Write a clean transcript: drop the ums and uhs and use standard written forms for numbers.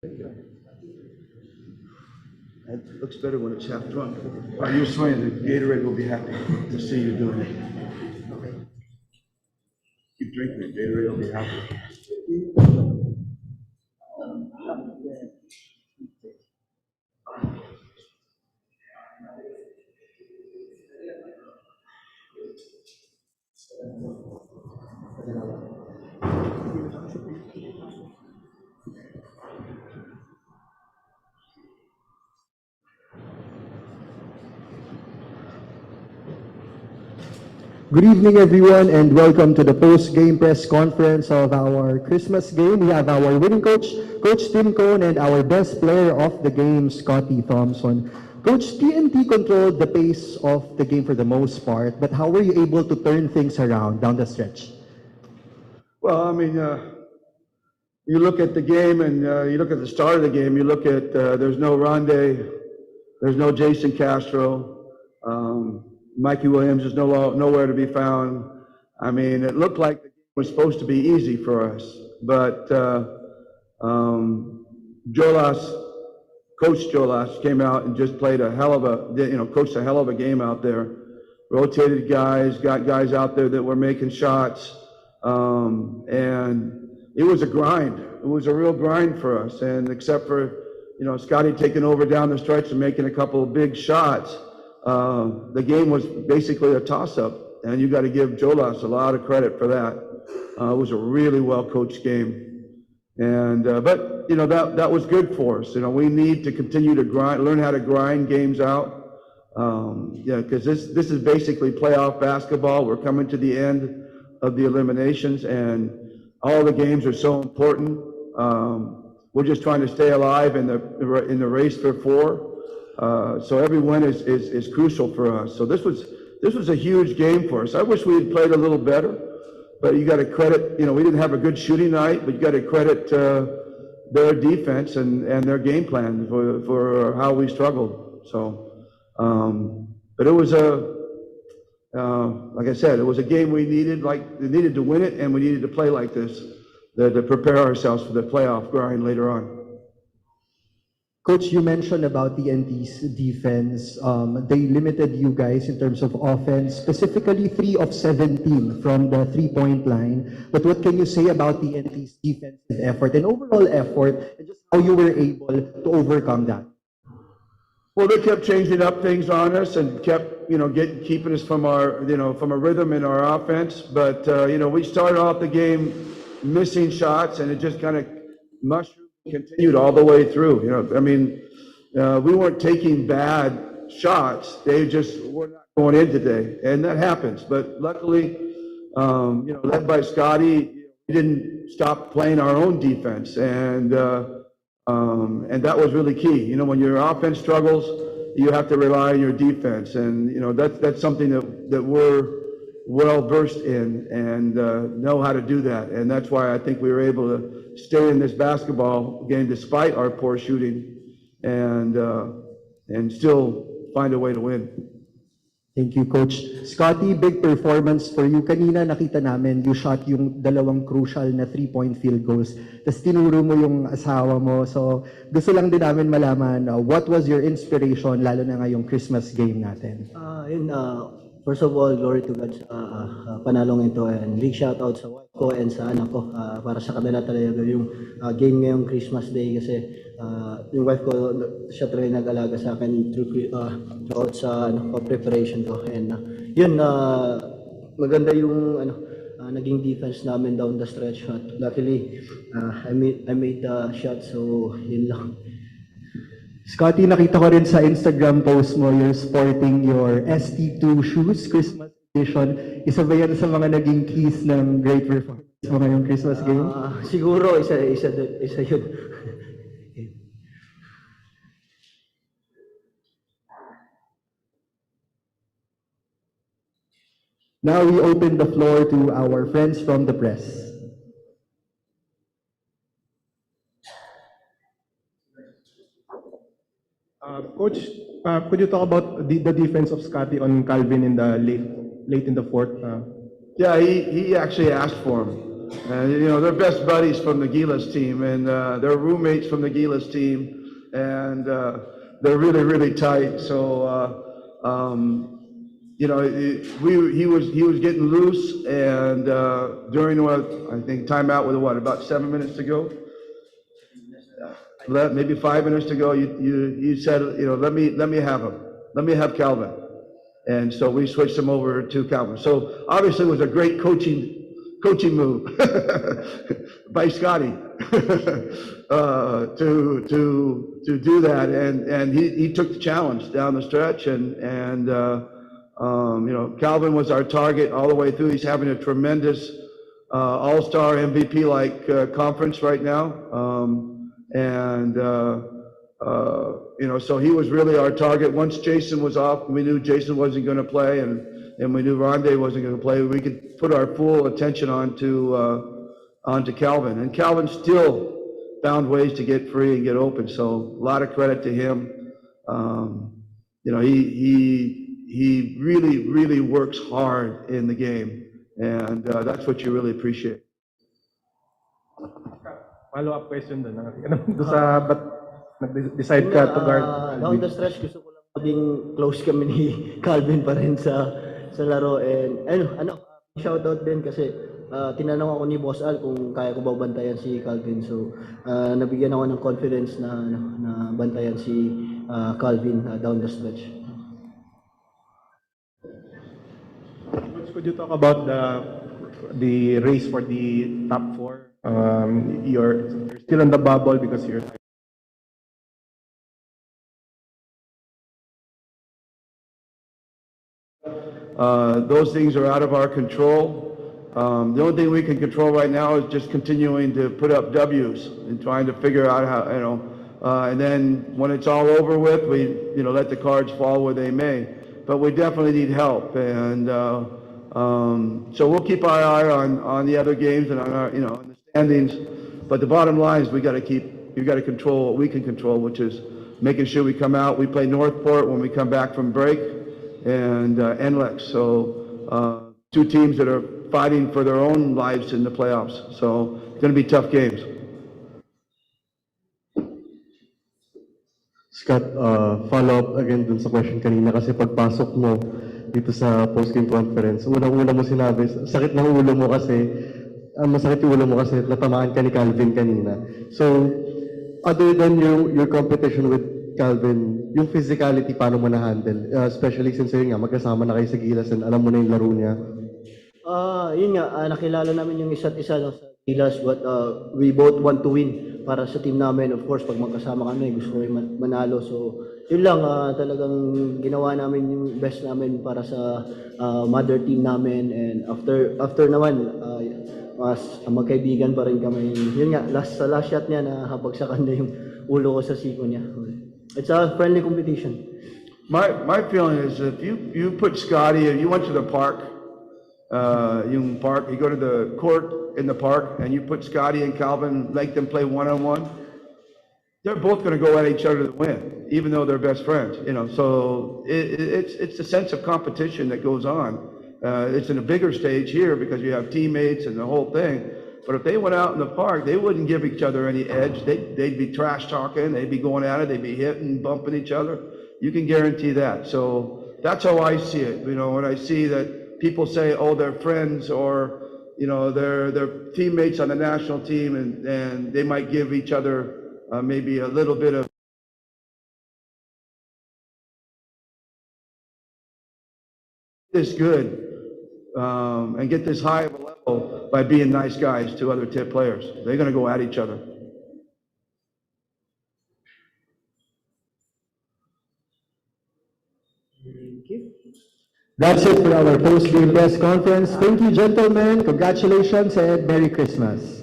It looks better when it's half drunk. While you're swinging, the Gatorade will be happy to see you doing it. Keep drinking it, Gatorade will be happy. Good evening, everyone, and welcome to the post-game press conference of our Christmas game. We have our winning coach, Coach Tim Cone, and our best player of the game, Scotty Thompson. Coach, TNT controlled the pace of the game for the most part, but how were you able to turn things around down the stretch? Well, I mean, you look at the game and you look at the start of the game, you look at, there's no Rondé, there's no Jason Castro. Mikey Williams is nowhere to be found. I mean, it looked like the game was supposed to be easy for us, but Coach Jolas came out and just played a hell of a, coached a hell of a game out there. Rotated guys, got guys out there that were making shots, and it was a grind. It was a real grind for us, and except for, Scotty taking over down the stretch and making a couple of big shots, the game was basically a toss-up, and you got to give Jolas a lot of credit for that. It was a really well-coached game, and but that was good for us. We need to continue to learn how to grind games out. Because this is basically playoff basketball. We're coming to the end of the eliminations, and all the games are so important. We're just trying to stay alive in the race for four. So every win is crucial for us. So this was a huge game for us. I wish we had played a little better, but you got to credit, we didn't have a good shooting night, but you got to credit their defense and their game plan for how we struggled. So, but it was like I said, it was a game we needed to win it, and we needed to play like this to prepare ourselves for the playoff grind later on. Coach, you mentioned about the NT's defense. They limited you guys in terms of offense, specifically 3 of 17 from the three-point line. But what can you say about the NT's defensive effort and overall effort, and just how you were able to overcome that? Well, they kept changing up things on us and kept, keeping us from our, from a rhythm in our offense. But, we started off the game missing shots, and it just kind of mushroomed. Continued all the way through. We weren't taking bad shots. They just were not going in today, and that happens. But luckily, led by Scotty, we didn't stop playing our own defense, and that was really key. When your offense struggles, you have to rely on your defense, and that's something that we're well versed in and know how to do that, and that's why I think we were able to stay in this basketball game despite our poor shooting, and still find a way to win. Thank you, Coach. Scotty, big performance for you. Kanina nakita namin, you shot yung dalawang crucial na 3-point field goals. Tapos tinuro mo yung asawa mo. So gusto lang din namin malaman, what was your inspiration, lalo na ngayong Christmas game natin? First of all, glory to God sa panalong ito, and big shout out sa wife ko and sa anak ko. Para sa kanila talaga yung game ngayong Christmas Day, kasi yung wife ko, siya talaga nag-alaga sa akin throughout sa preparation ko. And maganda yung naging defense namin down the stretch. Luckily, I made the shot, so yun lang. Scotty, nakita ko rin sa Instagram post mo, you're sporting your ST2 shoes, Christmas edition. Isa ba yan sa mga naging keys ng great performance mo ngayong Christmas game? Siguro, isa yun. Now we open the floor to our friends from the press. Coach, could you talk about the defense of Scotty on Calvin in the late in the fourth? Yeah, he actually asked for him. And, you know, they're best buddies from the Gilas team, and they're roommates from the Gilas team, and they're really, really tight. So, you know, he was getting loose, and during what I think timeout with what, about 7 minutes to go, maybe 5 minutes to go, you said, you know, let me have him, let me have Calvin, and so we switched him over to Calvin. So obviously it was a great coaching move by Scotty to do that, and he took the challenge down the stretch, and you know, Calvin was our target all the way through. He's having a tremendous all-star MVP-like conference right now, and you know, so he was really our target. Once Jason was off, we knew Jason wasn't going to play, and we knew Rondé wasn't going to play. We could put our full attention onto Calvin, and Calvin still found ways to get free and get open. So a lot of credit to him. You know, he really works hard in the game, and that's what you really appreciate. Follow-up question doon. Doon sa, ba't nag-decide ka to guard? Down the stretch, gusto ko lang maging close kami ni Calvin pa rin sa laro. And shoutout din kasi tinanong ako ni Boss Al kung kaya ko ba bantayan si Calvin. So, nabigyan ako ng confidence na bantayan si Calvin down the stretch. Could you talk about the race for the top 4? You're still on the bubble because you're those things are out of our control. The only thing we can control right now is just continuing to put up W's and trying to figure out how, you know, and then when it's all over with, we, you know, let the cards fall where they may. But we definitely need help, and so we'll keep our eye on the other games and on our, you know, on the standings. But the bottom line is we got to control what we can control, which is making sure we come out. We play Northport when we come back from break, and NLEX. So two teams that are fighting for their own lives in the playoffs. So it's going to be tough games. Scott, follow up again dun sa question kanina kasi pagpasok mo dito sa post-game conference, unang-una mo sinabi, sakit ng ulo mo kasi, masakit yung ulo mo kasi natamaan ka ni Calvin kanina. So, other than your competition with Calvin, yung physicality, paano mo na-handle? Especially since yun nga, magkasama na kayo sa Gilas and alam mo na yung laro niya. Yun nga, nakilala namin yung isa't isa no, sa Gilas, but we both want to win para sa team namin. Of course, pag magkasama kami, gusto ko manalo. So, yun lang, talagang ginawa namin yung best namin para sa mother team namin. And after naman, mas magkaibigan pa rin kami. Yun nga, sa last shot niya, nahabagsakan na yung ulo ko sa siko niya. It's a friendly competition. My feeling is if you put Scotty, if you went to the park, you go to the court in the park and you put Scotty and Calvin, make them play one-on-one, they're both going to go at each other to win, even though they're best friends, you know. So it's a sense of competition that goes on. It's in a bigger stage here because you have teammates and the whole thing. But if they went out in the park, they wouldn't give each other any edge. They'd be trash talking, they'd be going at it, they'd be hitting, bumping each other. You can guarantee that. So that's how I see it. You know, when I see that people say, oh, they're friends, or, you know, they're teammates on the national team, and they might give each other maybe a little bit of this good and get this high of a level by being nice guys to other tip players. They're going to go at each other. That's it for our post-game press conference. Thank you, gentlemen. Congratulations and Merry Christmas.